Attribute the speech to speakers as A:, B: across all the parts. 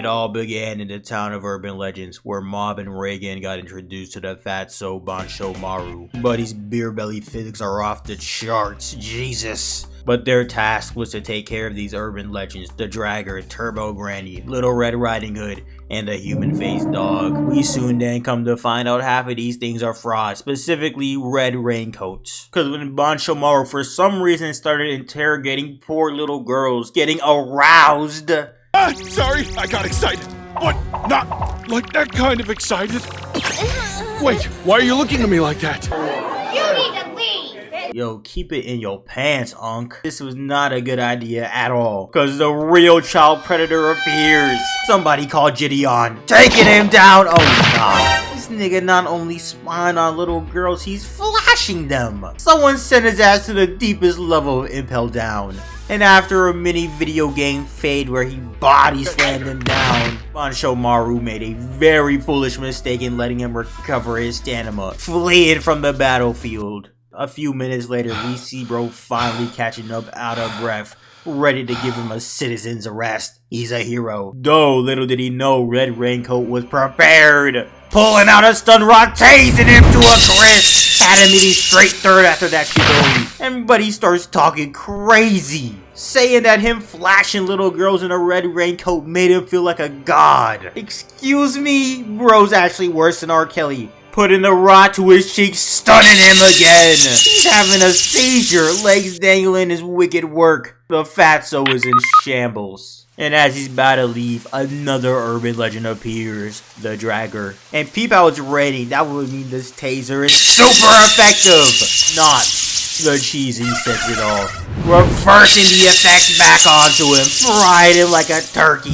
A: It all began in the town of Urban Legends, where Mob and Reagan got introduced to the fatso Bansho Maru. Buddy's beer belly physics are off the charts, Jesus. But their task was to take care of these urban legends, the Dragger, Turbo Granny, Little Red Riding Hood, and the human-faced dog. We soon then come to find out half of these things are frauds, specifically red raincoats. Cause when Bansho Maru for some reason started interrogating poor little girls, getting aroused.
B: Sorry, I got excited. What? Not like that kind of excited? Wait, why are you looking at me like that?
C: You need to leave!
A: Yo, keep it in your pants, Unc. This was not a good idea at all. Cause the real child predator appears. Somebody call Gideon. Taking him down. Oh god. This nigga not only spying on little girls, he's flashing them. Someone sent his ass to the deepest level of Impel Down. And after a mini video game fade where he body slammed him down, Bansho Maru made a very foolish mistake in letting him recover his stamina, fleeing from the battlefield. A few minutes later, we see bro finally catching up out of breath, ready to give him a citizen's arrest. He's a hero. Though little did he know Red Raincoat was prepared. Pulling out a stun rock, tasing him to a crisp. Had him eating straight third after that shidori. Everybody starts talking crazy, saying that him flashing little girls in a red raincoat made him feel like a god. Excuse me? Bro's actually worse than R. Kelly. Putting the rod to his cheek, stunning him again. He's having a seizure, legs dangling his wicked work. The fatso is in shambles. And as he's about to leave, another urban legend appears, the Dragger. And peep how it's ready, that would mean this taser is super effective. Not the cheesy sets it off. Reversing the effects back onto him, fried him like a turkey.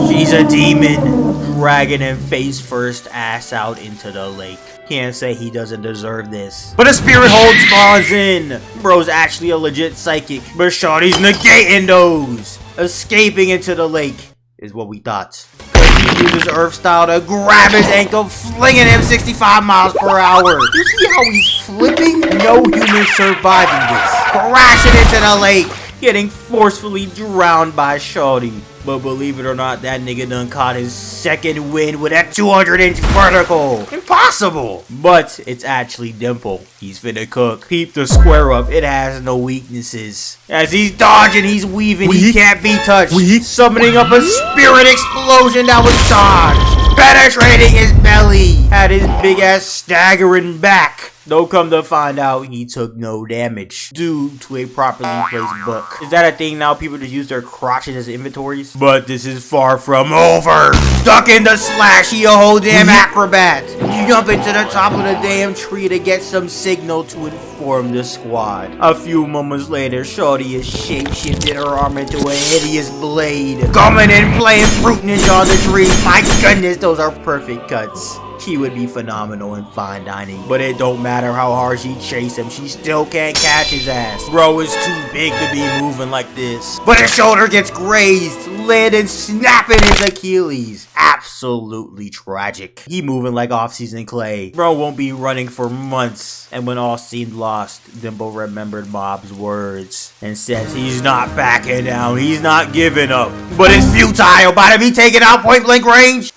A: She's a demon. Dragging him face first, ass out into the lake. Can't say he doesn't deserve this. But a spirit hold spawns in. Bro's actually a legit psychic, but shawty's negating those. Escaping into the lake is what we thought. He uses Earth style to grab his ankle, flinging him 65 miles per hour. You see how he's flipping? No human surviving this. Crashing into the lake, getting forcefully drowned by shawty. But believe it or not, that nigga done caught his second win with a 200-inch vertical. Impossible! But it's actually Dimple. He's finna cook. Peep the square up. It has no weaknesses. As he's dodging, he's weaving. He can't be touched. Summoning up a spirit explosion that was dodged. Penetrating his belly. Had his big ass staggering back. Though come to find out, he took no damage due to a properly placed book. Is that a thing now? People just use their crotches as inventories? But this is far from over. Stuck in the slash, he a whole damn acrobat. Jump into the top of the damn tree to get some signal to inform the squad. A few moments later, shorty is shape-shifted her arm into a hideous blade. Coming in playing Fruit Ninja on the tree. My goodness, those are perfect cuts. She would be phenomenal in fine dining, but it don't matter how hard she chase him, she still can't catch his ass. Bro is too big to be moving like this. But his shoulder gets grazed, landing snapping his Achilles. Absolutely tragic. He moving like off-season clay. Bro won't be running for months. And when all seemed lost, Dimple remembered Mob's words and says he's not backing down, he's not giving up. But it's futile, about to be taken out point blank range.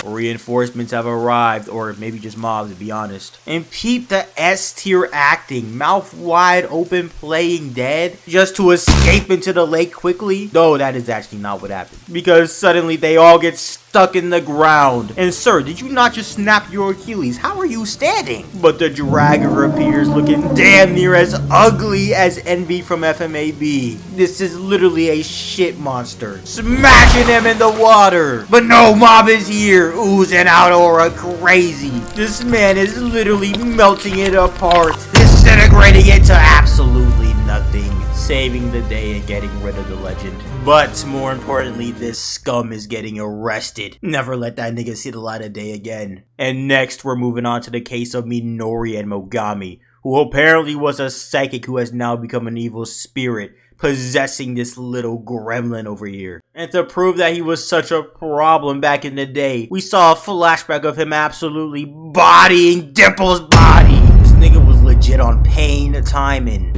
A: Reinforcements have arrived, or maybe just mobs to be honest. And peep the S tier acting, mouth wide open playing dead just to escape into the lake quickly. Though that is actually not what happened, because suddenly they all get stuck in the ground. And sir, did you not just snap your Achilles? How are you standing? But the Dragger appears looking damn near as ugly as Envy from FMAB. This is literally a shit monster, smashing him in the water. But no, Mob is here, oozing out aura crazy. This man is literally melting it apart, disintegrating it to absolutely nothing, saving the day and getting rid of the legend. But more importantly, this scum is getting arrested. Never let that nigga see the light of day again. And next, we're moving on to the case of Minori and Mogami, who apparently was a psychic who has now become an evil spirit, possessing this little gremlin over here. And to prove that he was such a problem back in the day, we saw a flashback of him absolutely bodying Dimple's body. This nigga was legit on pain timing.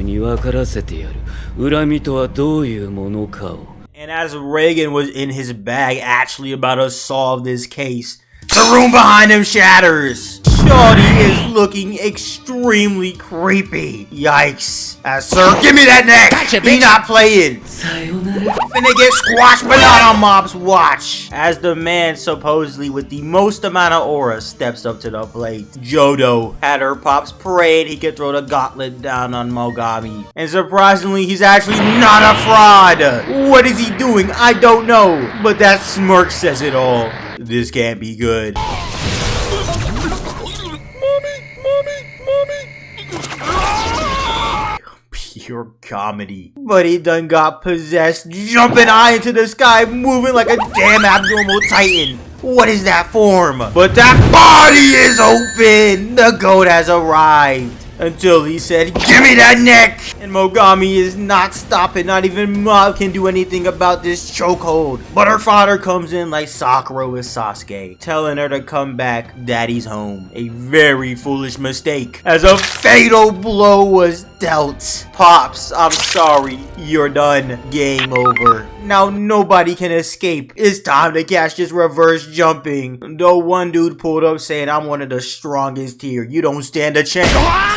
A: And as Reagan was in his bag actually about to solve this case, the room behind him shatters. Shorty is looking extremely creepy. Yikes. Sir, give me that neck. Gotcha, he not playing. Finna get squashed, but not on Mob's watch. As the man supposedly with the most amount of aura steps up to the plate, Jodo had her pops prayed he could throw the gauntlet down on Mogami. And surprisingly, he's actually not a fraud. What is he doing? I don't know. But that smirk says it all. This can't be good. Pure comedy. But he done got possessed, jumping high into the sky, moving like a damn abnormal titan. What is that form? But that body is open! The goat has arrived. Until he said, give me that neck! And Mogami is not stopping. Not even Mob can do anything about this chokehold. But her father comes in like Sakura with Sasuke, telling her to come back, daddy's home. A very foolish mistake, as a fatal blow was dealt. Pops, I'm sorry, you're done. Game over. Now nobody can escape. It's time to catch this reverse jumping. Though one dude pulled up saying, I'm one of the strongest here. You don't stand a chance.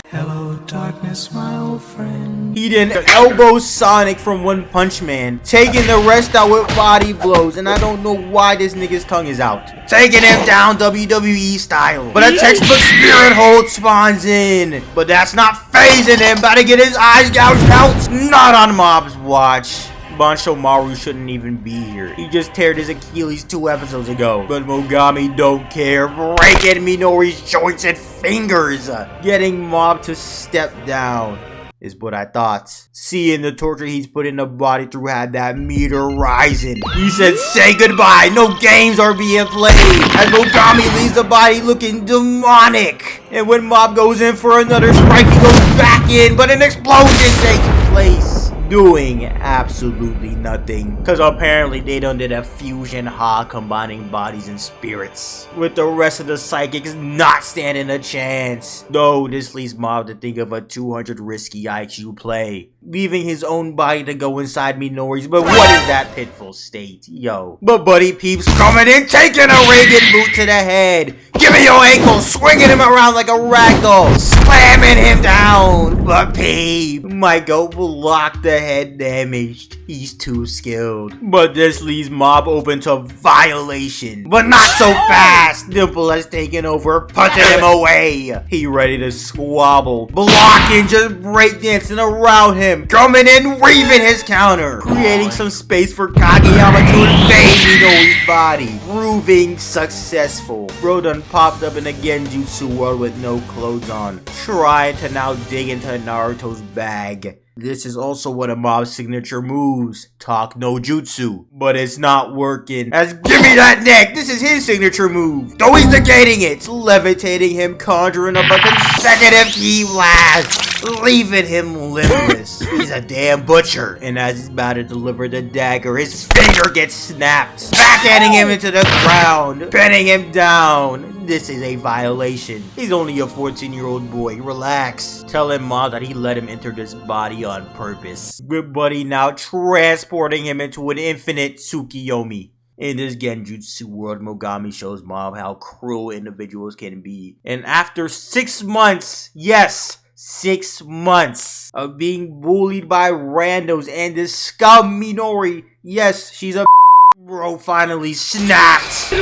D: Hello, darkness, my old friend.
A: He didn't elbow Sonic from One Punch Man, taking the rest out with body blows, and I don't know why this nigga's tongue is out. Taking him down WWE style. But a textbook spirit hold spawns in. But that's not phasing him. About to get his eyes gouged out. Not on Mob's watch. Bancho Maru shouldn't even be here. He just teared his Achilles 2 episodes ago. But Mogami don't care. Breaking Minori's joints and fingers. Getting Mob to step down is what I thought. Seeing the torture he's put in the body through had that meter rising. He said, say goodbye. No games are being played. As Mogami leaves the body looking demonic. And when Mob goes in for another strike, he goes back in. But an explosion takes place. Doing absolutely nothing, because apparently they done did a fusion ha combining bodies and spirits, with the rest of the psychics not standing a chance. Though this leads Mob to think of a 200 risky IQ play, leaving his own body to go inside Minori's. But what is that pitiful state, yo? But Buddy Peeps coming in, taking a Reagan boot to the head, giving your ankle, swinging him around like a ragdoll, slamming him down. But Peep might go block the head damaged. He's too skilled. But this leaves Mob open to violation. But not so fast. Dimple has taken over, punching him away. He ready to squabble, blocking, just breakdancing around him, coming in, weaving his counter, creating some space for Kageyama to invade Minori's body, proving successful. Bro done popped up in a Genjutsu world with no clothes on, trying to now dig into Naruto's bag. This is also one of Mob's signature moves, Talk No Jutsu, but it's not working. As give me that neck, this is his signature move. Though he's negating it, levitating him, conjuring up a consecutive key blast, leaving him limbless. He's a damn butcher, and as he's about to deliver the dagger, his finger gets snapped, backhanding him into the ground, pinning him down. This is a violation. He's only a 14-year-old boy. Relax. Tell him, Mob, that he let him enter this body on purpose. With Buddy now transporting him into an infinite Tsukiyomi. In this Genjutsu world, Mogami shows Mob how cruel individuals can be. And after 6 months, yes, 6 months of being bullied by randos and this scum Minori, yes, she's a bro, finally snapped.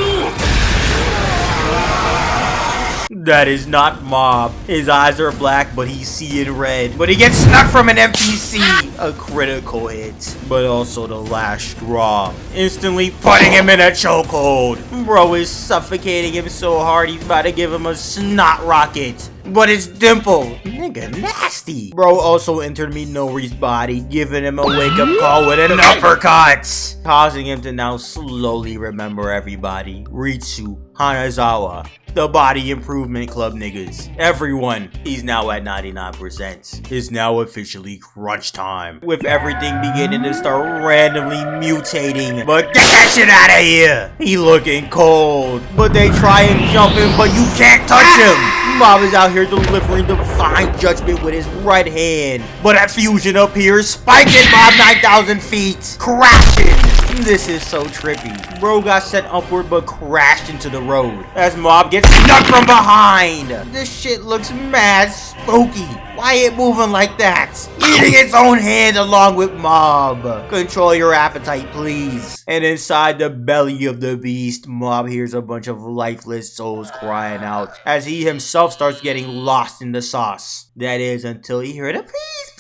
A: That is not Mob. His eyes are black, but he's seeing red. But he gets snuck from an NPC. A critical hit, but also the last straw. Instantly putting him in a chokehold. Bro is suffocating him so hard, he's about to give him a snot rocket. But it's Dimple. Nigga, nasty. Bro also entered Minori's body, giving him a wake-up call with an uppercut, causing him to now slowly remember everybody. Ritsu, Hanazawa, the Body Improvement Club niggas. Everyone, he's now at 99%. It's now officially crunch time, with everything beginning to start randomly mutating. But get that shit out of here. He looking cold. But they try and jump him, but you can't touch him. Mob is out here delivering divine judgment with his right hand. But at fusion appears, spiking Mob 9,000 feet, crashing. This is so trippy. Bro got sent upward but crashed into the road as Mob gets snuck from behind. This shit looks mad spooky. Why it moving like that? Eating its own hand along with Mob. Control your appetite, please. And inside the belly of the beast, Mob hears a bunch of lifeless souls crying out as he himself starts getting lost in the sauce. That is until he heard a please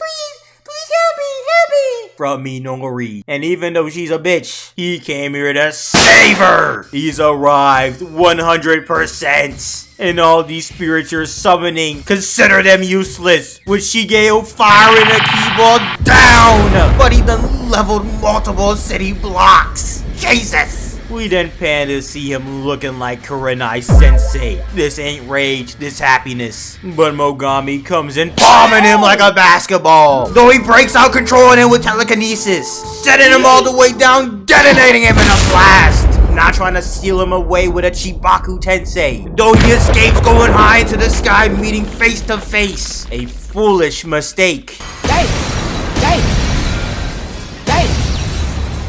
A: help me from Minori. And even though she's a bitch, he came here to save her. He's arrived 100%. And all these spirits you're summoning, consider them useless. With Shigeo firing a keyboard down. But he done leveled multiple city blocks. Jesus. We then pan to see him looking like Kurenai Sensei. This ain't rage, this happiness. But Mogami comes in bombing him like a basketball. Though he breaks out controlling him with telekinesis. Setting him all the way down, detonating him in a blast. Not trying to steal him away with a Chibaku Tensei. Though he escapes going high into the sky, meeting face to face. A foolish mistake.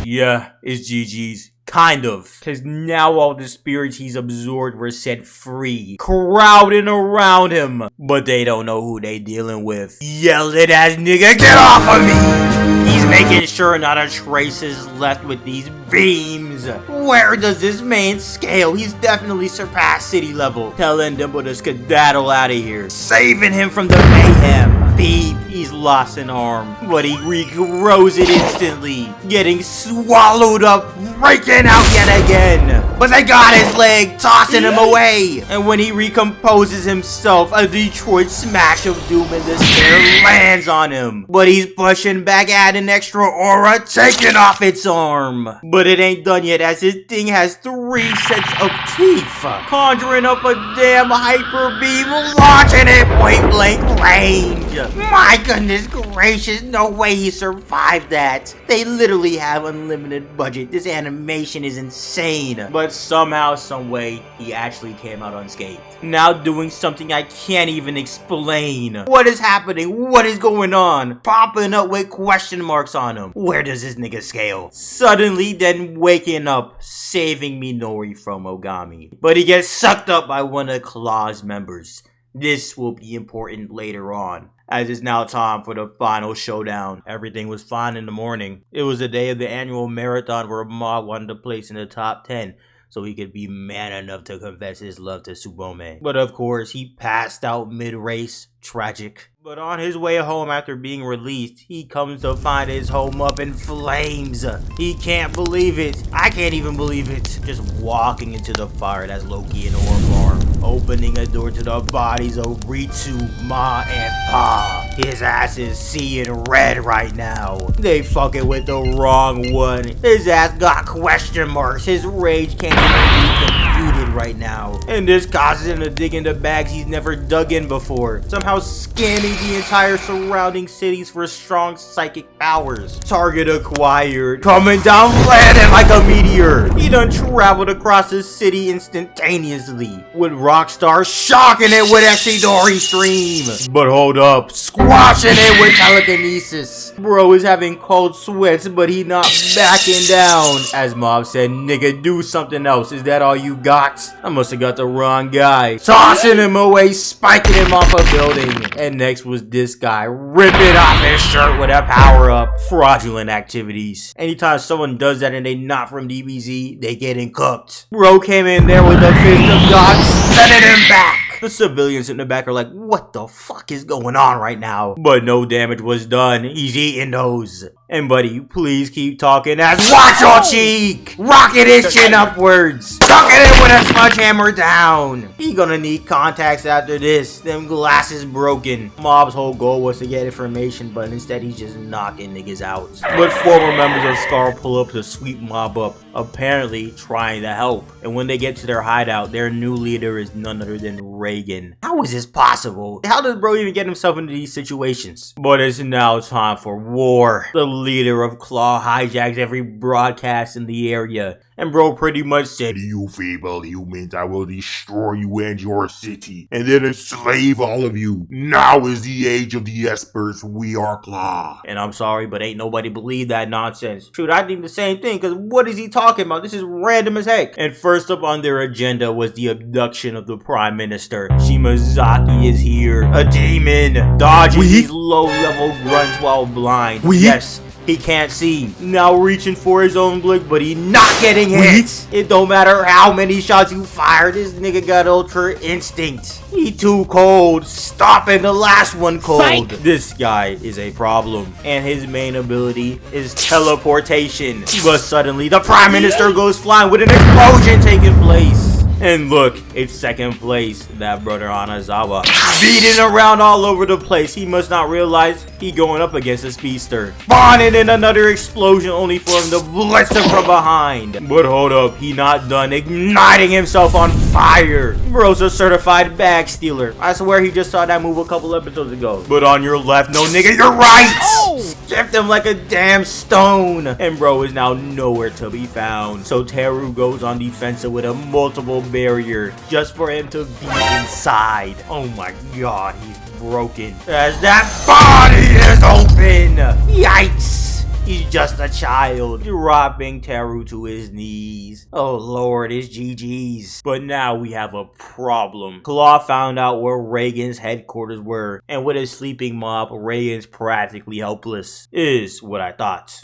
A: Yeah, it's GG's. Kind of. Cause now all the spirits he's absorbed were set free. Crowding around him. But they don't know who they dealing with. Yelling ass nigga, get off of me! He's making sure not a trace is left with these beams. Where does this man scale? He's definitely surpassed city level. Telling Dimple to skedaddle out of here. Saving him from the mayhem. Beep, he's lost an arm, but he regrows it instantly, getting swallowed up, breaking out yet again. But they got his leg, tossing him away. And when he recomposes himself, a Detroit smash of doom and despair lands on him. But he's pushing back at an extra aura, taking off its arm. But it ain't done yet, as his thing has 3 sets of teeth, conjuring up a damn hyper beam, launching it point blank range. My goodness gracious, no way he survived that. They literally have unlimited budget. This animation is insane. But somehow, someway, he actually came out unscathed. Now doing something I can't even explain. What is happening? What is going on? Popping up with question marks on him. Where does this nigga scale? Suddenly, then waking up, saving Minori from Mogami. But he gets sucked up by one of Claw's members. This will be important later on, as it's now time for the final showdown. Everything was fine in the morning. It was the day of the annual marathon where Mob wanted to place in the top 10 so he could be man enough to confess his love to Tsubome. But of course, he passed out mid-race. Tragic. But on his way home after being released, he comes to find his home up in flames. He can't believe it. I can't even believe it. Just walking into the fire, that's Loki and Orbar. Opening a door to the bodies of Ritsu, Ma, and Pa. His ass is seeing red right now. They fucking with the wrong one. His ass got question marks. His rage can't even be computed right now. And this causes him to dig into bags he's never dug in before. Somehow scanning the entire surrounding cities for strong psychic powers. Target acquired. Coming down landing like a meteor. He done traveled across the city instantaneously. With Rockstar shocking it with Exidori Stream. But hold up. Squashing it with telekinesis. Bro is having cold sweats, but he not backing down. As Mob said, nigga, do something else. Is that all you got? I must have got the wrong guy. Tossing him away, spiking him off a building. And next was this guy, ripping off his shirt with a power-up. Fraudulent activities. Anytime someone does that and they not from DBZ, they getting cooked. Bro came in there with the fist of God, sending him back. The civilians in the back are like, what the fuck is going on right now? But no damage was done. He's eating those. And buddy, please keep talking as watch your cheek! Rocking his chin upwards! Tucking it with a sledgehammer down! He gonna need contacts after this. Them glasses broken. Mob's whole goal was to get information, but instead he's just knocking niggas out. But former members of Scar pull up to sweep Mob up, apparently trying to help. And when they get to their hideout, their new leader is none other than Reagan. How is this possible? How did bro even get himself into these situations? But it's now time for war. The leader of Claw hijacks every broadcast in the area And bro pretty much said,
E: "You feeble humans, I will destroy you and your city, and then enslave all of you. Now is the age of the espers. We are Claw."
A: and I'm sorry, but ain't nobody believe that nonsense. Shoot, I think the same thing, because what is he talking about? This is random as heck. And first up on their agenda was the abduction of the Prime Minister. Shimazaki is here, a demon, dodging these low-level grunts while blind. Yes, he can't see. Now reaching for his own blick, but he not getting hit. It don't matter how many shots you fire, this nigga got ultra instinct. He too cold, stopping the last one cold. This guy is a problem, and his main ability is teleportation. But suddenly, the Prime Minister goes flying with an explosion taking place. And look, it's second place, that brother Anazawa. Beating around all over the place. He must not realize he going up against a speedster. Spawning in another explosion only for him to blitz him from behind. But hold up, he not done, igniting himself on fire. Bro's a certified bag stealer. I swear he just saw that move a couple episodes ago. But on your left, no nigga, you're right! Skipped him like a damn stone. And bro is now nowhere to be found. So Teru goes on defensive with a multiple barrier just for him to be inside. Oh my god, he's broken. As that body is open! Yikes! He's just a child, dropping Teru to his knees. Oh lord, it's GG's. But now we have a problem. Claw found out where Reagan's headquarters were, and with his sleeping mob, Reagan's practically helpless. Is what I thought.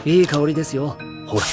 F: いい香りですよ。ほら。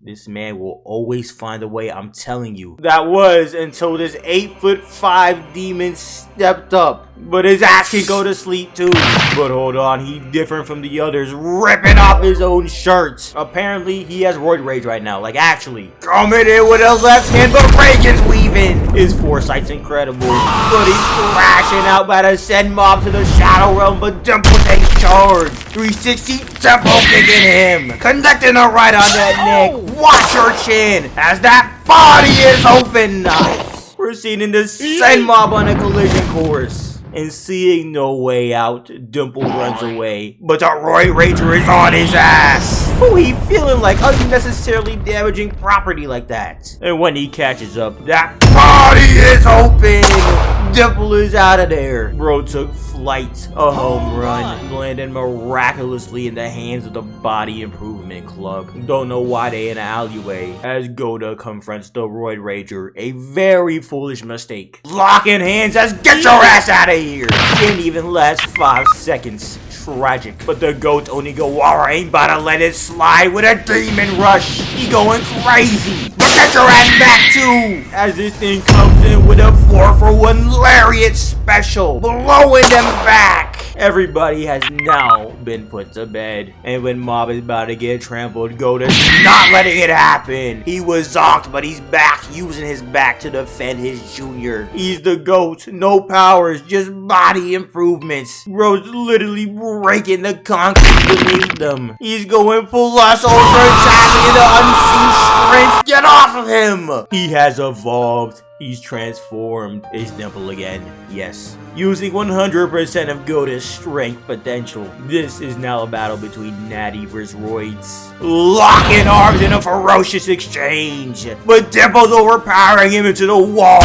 A: This man will always find a way, I'm telling you. That was until this 8'5" demon stepped up. But his ass can go to sleep too. But hold on, he's different from the others, ripping off his own shirts. Apparently, he has roid rage right now, like actually. Coming in with a left hand, but Reagan's weaving. His foresight's incredible. But he's crashing out by the send mob to the Shadow Realm, but Dimple takes charge. 360 Tempo kicking him. Connecting her right on that neck. Watch her chin as that body is open. Nice. Proceeding to send mob on a collision course. And seeing no way out, Dimple runs away. But the Roy Rager is on his ass. Who he feeling like unnecessarily damaging property like that? And when he catches up, that body is open. Dimple is out of there. Bro took flight, a home run, landing miraculously in the hands of the Body Improvement Club. Don't know why they in an alleyway, as Goda confronts the Roid Rager, a very foolish mistake. Locking hands as get your ass out of here. Didn't even last 5 seconds. Tragic. But the GOAT Onigawara ain't about to let it slide with a demon rush. He going crazy. But get your ass back too! As this thing comes in with a 4-for-1 lariat special, blowing them back. Everybody has now been put to bed. And when Mob is about to get trampled, Goda's not letting it happen. He was zonked, but he's back, using his back to defend his junior. He's the GOAT. No powers, just body improvements. Bro's literally breaking the concrete beneath them. He's going plus ultra attacking into unseen strength. Get off of him! He has evolved. He's transformed. It's Dimple again. Yes. Using 100% of Goda's strength potential. This is now a battle between Natty versus Roids. Locking arms in a ferocious exchange. But Dimple's overpowering him into the wall.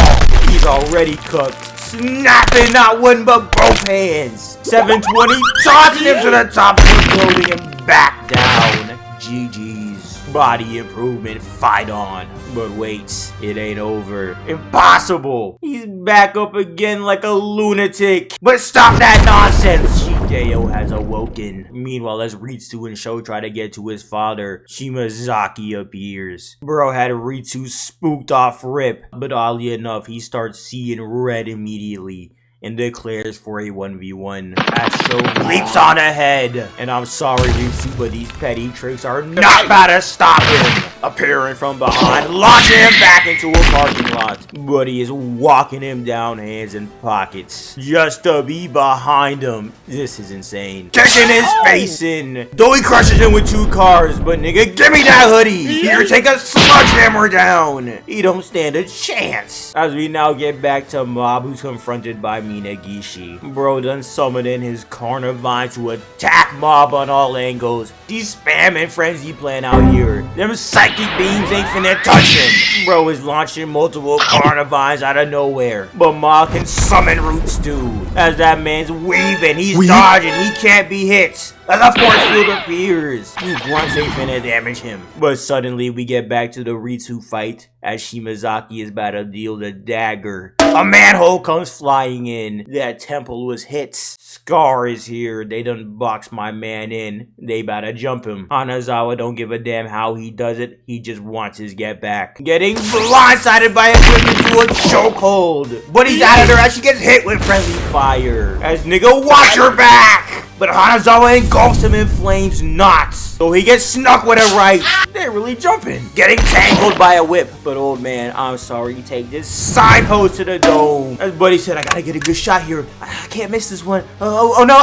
A: He's already cooked. Snapping not one but both hands. 720 tossing him to the top of the building and back down. GG's. Body Improvement, fight on. But wait, it ain't over. Impossible. He's back up again like a lunatic. But stop that nonsense. Shigeo has awoken. Meanwhile, as Ritsu and Sho try to get to his father, Shimazaki appears. Bro had Ritsu spooked off rip, but oddly enough, he starts seeing red immediately and declares for a 1v1 as Sho leaps on ahead. And I'm sorry, Ritsu, but these petty tricks are not about to stop him. Appearing from behind, launching him back into a parking lot. But he is walking him down hands and pockets just to be behind him. This is insane. Kicking his face in. Though he crushes him with 2 cars, but nigga, give me that hoodie. Here, take a sledgehammer down. He don't stand a chance. As we now get back to Mob, who's confronted by Minagishi. Bro done summoned in his Carnivine to attack Mob on all angles. He's spamming Frenzy Plan out here. Them psychic beams ain't finna touch him. Bro is launching multiple Carnivines out of nowhere. But Mob can summon Roots too. As that man's weaving, he's dodging, he can't be hit. As a force field appears, you grunts ain't finna damage him. But suddenly we get back to the Ritsu fight as Shimazaki is about to deal the dagger. A manhole comes flying in. That temple was hit. Scar is here. They done boxed my man in. They about to jump him. Hanazawa don't give a damn how he does it. He just wants his get back. Getting blindsided by a whip into a chokehold. But he's out of there as she gets hit with friendly fire. As nigga, watch your back! But Hanazawa engulfs him in flames knots. So he gets snuck with it right. They're really jumping. Getting tangled by a whip. But old man, I'm sorry, you take this signpost to the dome. As Buddy said, I gotta get a good shot here. I can't miss this one. Oh no,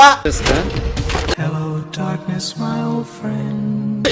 D: Hello, darkness, my old friend.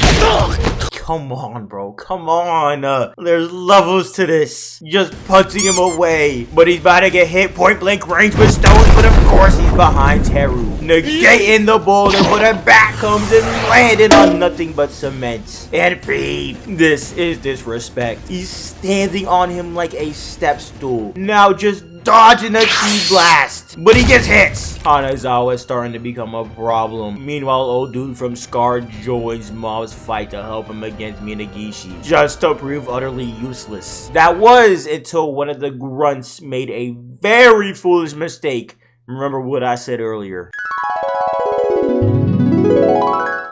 A: Come on, bro. Come on. There's levels to this. Just punching him away. But he's about to get hit point blank range with stones. But of course, he's behind Teru. Negating the boulder. But a bat comes and landing on nothing but cement. And beep. This is disrespect. He's standing on him like a step stool. Now just dodging a ki blast. But he gets hit. Hanazawa is starting to become a problem. Meanwhile, old dude from Scar joins Mob's fight to help him against Minagishi, just to prove utterly useless. That was until one of the grunts made a very foolish mistake. Remember what I said earlier.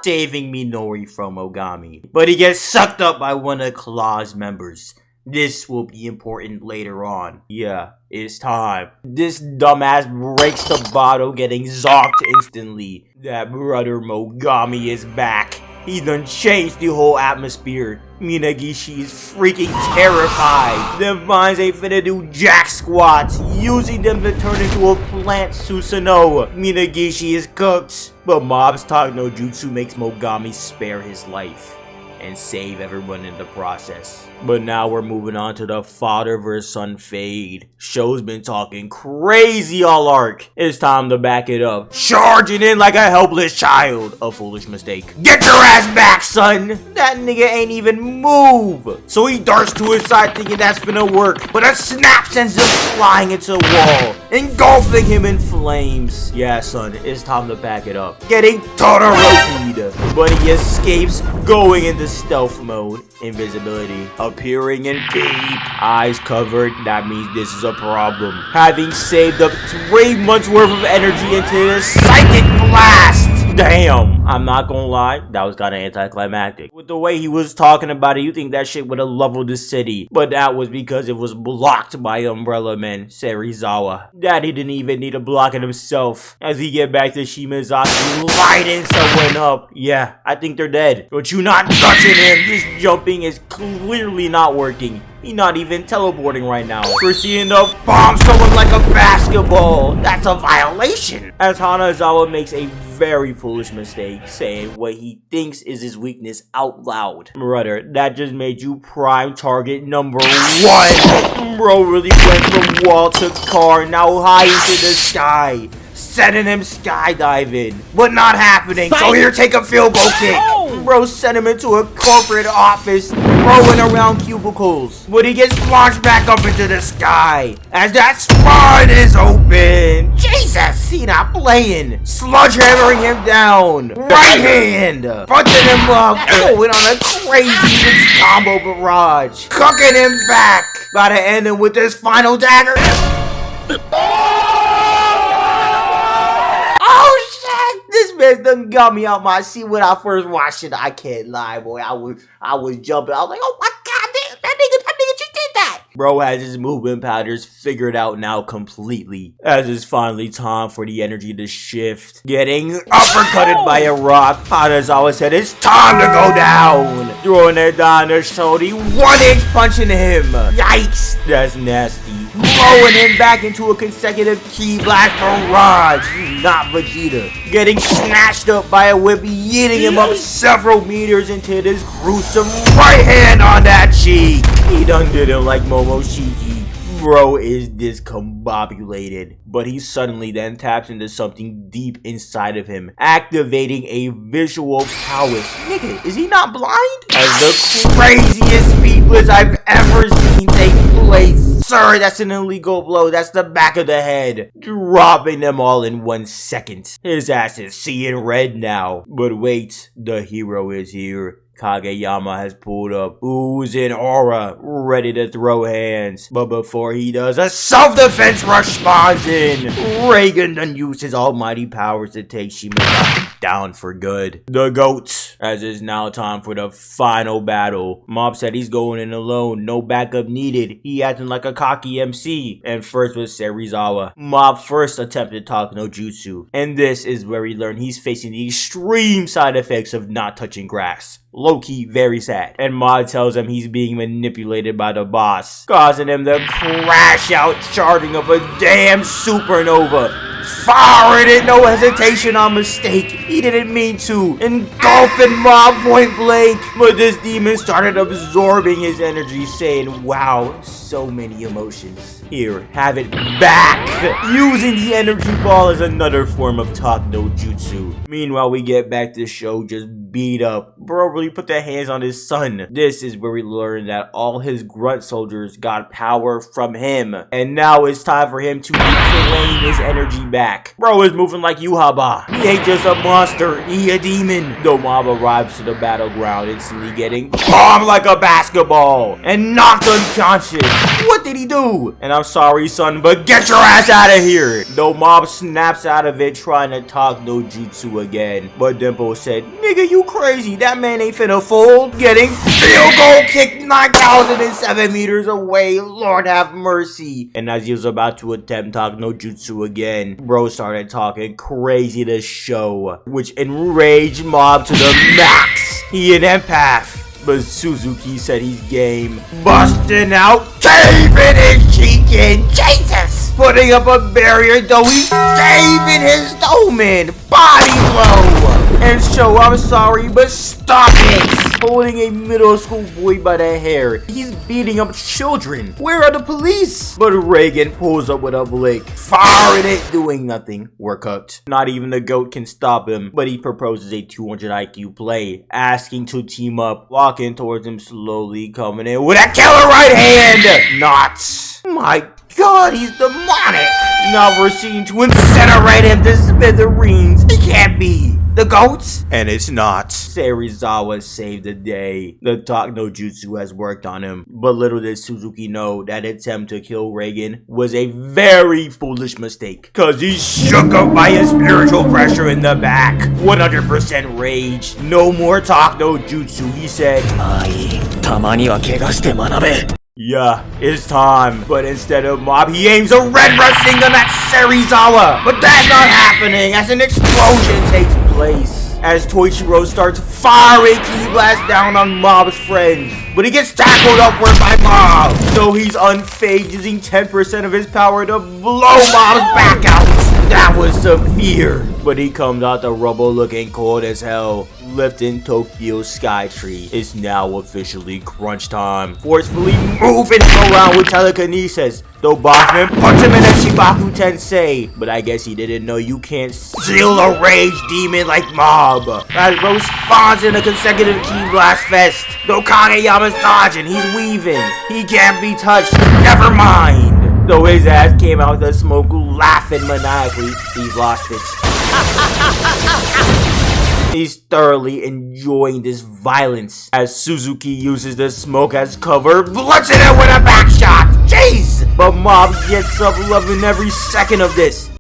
A: Saving Minori from Mogami. But he gets sucked up by one of Claw's members. This will be important later on. Yeah, it's time. This dumbass breaks the bottle, getting zonked instantly. That brother Mogami is back. He done changed the whole atmosphere. Minagishi is freaking terrified. Them vines ain't finna do jack squats. Using them to turn into a plant Susanoo. Minagishi is cooked. But Mob's talk no jutsu makes Mogami spare his life and save everyone in the process. But now we're moving on to the father vs son fade. Show's been talking crazy all arc. It's time to back it up. Charging in like a helpless child. A foolish mistake. Get your ass back, son! That nigga ain't even move. So he darts to his side thinking that's finna work. But a snap sends him flying into the wall, engulfing him in flames. Yeah, son, it's time to back it up. Getting Todoroki'd. But he escapes, going into stealth mode. Invisibility. Appearing in beep. Eyes covered. That means this is a problem. Having saved up 3 months worth of energy into this psychic blast. Damn, I'm not gonna lie, that was kinda anticlimactic. With the way he was talking about it, you think that shit would have leveled the city. But that was because it was blocked by Umbrella Man, Serizawa. Daddy didn't even need to block it himself. As he get back to Shimazaki, lighting someone up. Yeah, I think they're dead. But you not touching him, this jumping is clearly not working. He's not even teleporting right now. Proceeding to bomb someone like a basketball. That's a violation. As Hanazawa makes a very foolish mistake, saying what he thinks is his weakness out loud. Brother, that just made you prime target number 1. Bro really went from wall to car, now high into the sky. Sending him skydiving, but not happening. So here, take a field goal kick. Bro sent him into a corporate office, rolling around cubicles. But he gets launched back up into the sky as that spine is open. Jesus, he not playing. Sludge hammering him down. Right hand, punching him up, going on a crazy big combo barrage, cooking him back. About to end him with this final dagger. This man done got me out my seat when I first watched it. I can't lie, boy. I was jumping. I was like, oh my god, that nigga just did that. Bro has his movement patterns figured out now completely. As it's finally time for the energy to shift. Getting uppercutted by a rock. Hanazawa said it's time to go down. Throwing it down their shoulder. 1-inch punching him. Yikes. That's nasty. Blowing him back into a consecutive ki blast barrage. Not Vegeta. Getting snatched up by a whip, yeeting him up several meters into this gruesome right hand on that cheek. He done did him like Momoshiki. Bro is discombobulated, but he suddenly then taps into something deep inside of him, activating a visual prowess. Nigga, is he not blind? As the craziest speedless I've ever seen take place. Sir, that's an illegal blow. That's the back of the head. Dropping them all in 1 second. His ass is seeing red now. But wait, the hero is here. Kageyama has pulled up, oozing aura, ready to throw hands. But before he does, a self-defense rush spawns in. Reigen then used his almighty powers to take Shimazaki down for good. The GOAT, as it's now time for the final battle. Mob said he's going in alone, no backup needed. He acting like a cocky MC. And first was Serizawa. Mob first attempted to talk no jutsu. And this is where he learned he's facing the extreme side effects of not touching grass. Low-key, very sad. And Mob tells him he's being manipulated by the boss, causing him to crash out, charging up a damn supernova. Firing it, no hesitation on mistake. He didn't mean to. Engulfing Mob point blank. But this demon started absorbing his energy, saying, wow, so many emotions. Here, have it back. Using the energy ball as another form of talk no jutsu. Meanwhile, we get back to Sho just beat up. Bro really put their hands on his son. This is where we learn that all his grunt soldiers got power from him. And now it's time for him to reclaim his energy back. Bro is moving like Yuhaba. He ain't just a monster, he a demon. The Mob arrives to the battleground, instantly getting bombed like a basketball and knocked unconscious. What did he do? And I'm sorry, son, but get your ass out of here. The Mob snaps out of it, trying to talk no jutsu again. But Dimple said, nigga, you crazy. That man ain't finna fold. Getting field goal kicked 9,007 meters away. Lord have mercy. And as he was about to attempt talk no jutsu again, bro started talking crazy to Sho, which enraged Mob to the max. He an empath. But Suzuki said he's game. Busting out, caving his cheek in. Jesus! Putting up a barrier, though he's saving his domain. Body blow. And Sho, I'm sorry, but stop it. Holding a middle school boy by the hair. He's beating up children. Where are the police? But Reigen pulls up with a blick. Firing it, doing nothing. We're cooked. Not even the GOAT can stop him. But he proposes a 200 IQ play, asking to team up, walking towards him slowly, coming in with a killer right hand. Not. My God, he's demonic. Now we're seeing to incinerate him to smithereens. It can't be. The GOATs? And it's not. Serizawa saved the day. The talk no jutsu has worked on him. But little did Suzuki know that attempt to kill Reigen was a very foolish mistake. Cause he's shook up by his spiritual pressure in the back. 100% rage. No more talk no jutsu, he said. Yeah, it's time. But instead of Mob, he aims a red Rasengan at Serizawa. But that's not happening as an explosion takes place. As Toichiro starts firing Ki Blast down on Mob's friends. But he gets tackled upward by Mob. So he's unfazed, using 10% of his power to blow Mob's back out. That was severe. But he comes out the rubble looking cold as hell. Lifting Tokyo's sky tree. It's now officially crunch time. Forcefully moving him around with telekinesis. Though Bossman puts him in a Shibaku Tensei. But I guess he didn't know you can't seal a rage demon like Mob. As Rose spawns in a consecutive Ki Blast Fest. Though Kageyama's dodging, he's weaving. He can't be touched. Never mind. Though his ass came out the smoke laughing maniacally, he's lost it. He's thoroughly enjoying this violence as Suzuki uses the smoke as cover, blitzing it with a back shot. Jeez! But Mob gets up loving every second of this.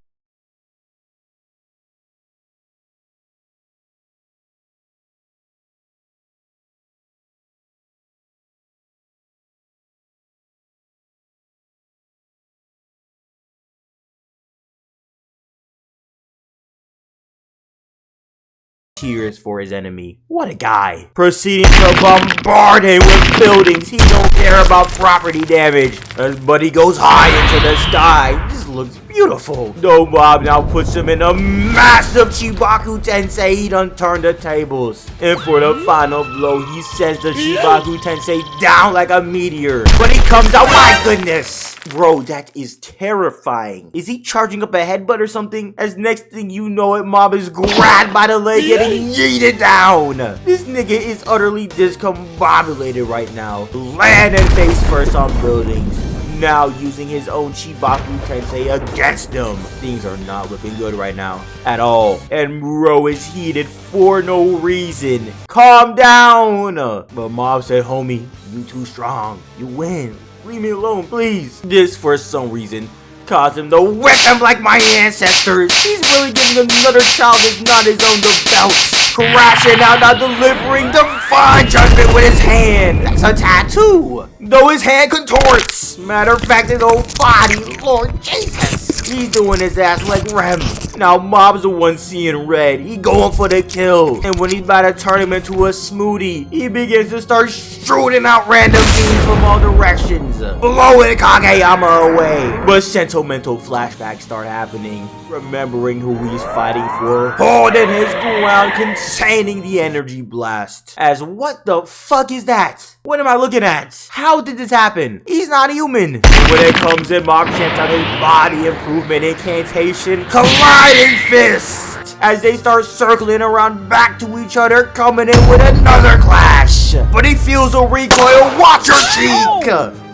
A: Tears for his enemy. What a guy. Proceeding to bombard him with buildings. He don't care about property damage. But he goes high into the sky. This looks beautiful. No Mob now puts him in a massive Shibaku Tensei. He done turned the tables. And for the final blow, he sends the Shibaku Tensei down like a meteor. But he comes out, my goodness. Bro, that is terrifying. Is he charging up a headbutt or something? As next thing you know it, Mob is grabbed by the leg getting yeeted down. This nigga is utterly discombobulated right now. Landing face first on buildings. Now using his own Chibaku Tensei against him. Things are not looking good right now at all. And bro is heated for no reason. Calm down. But Mob said, homie, you too strong. You win. Leave me alone, please. This, for some reason, caused him to whip him like my ancestors. He's really giving another child that's not his own the belt. Crashing out, now delivering divine judgment with his hand. That's a tattoo. Though his hand contorts. Matter of fact, his whole body, Lord Jesus. He's doing his ass like Rem. Now Mob's the one seeing red. He going for the kill. And when he's about to turn him into a smoothie, he begins to start shooting out random beams from all directions. Blowing Kageyama away. But sentimental flashbacks start happening. Remembering who he's fighting for. Holding his ground, containing the energy blast. As what the fuck is that? What am I looking at? How did this happen? He's not human. When it comes in, Mob chants out his body improvement incantation, colliding fist. As they start circling around back to each other, coming in with another clash. But he feels a recoil, watch your cheek.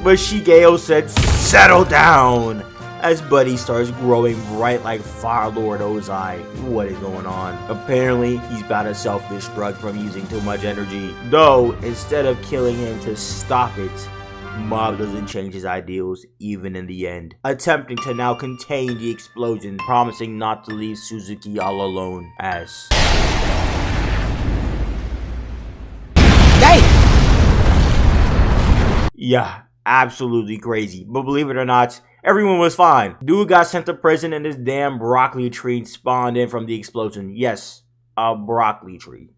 A: But Shigeo said, settle down. As Buddy starts growing bright like Fire Lord Ozai. What is going on? Apparently, he's about to self-destruct from using too much energy. Though, instead of killing him to stop it, Mob doesn't change his ideals, even in the end. Attempting to now contain the explosion, promising not to leave Suzuki all alone, as... Yeah, absolutely crazy. But believe it or not, everyone was fine. Dude got sent to prison and this damn broccoli tree spawned in from the explosion. Yes, a broccoli tree.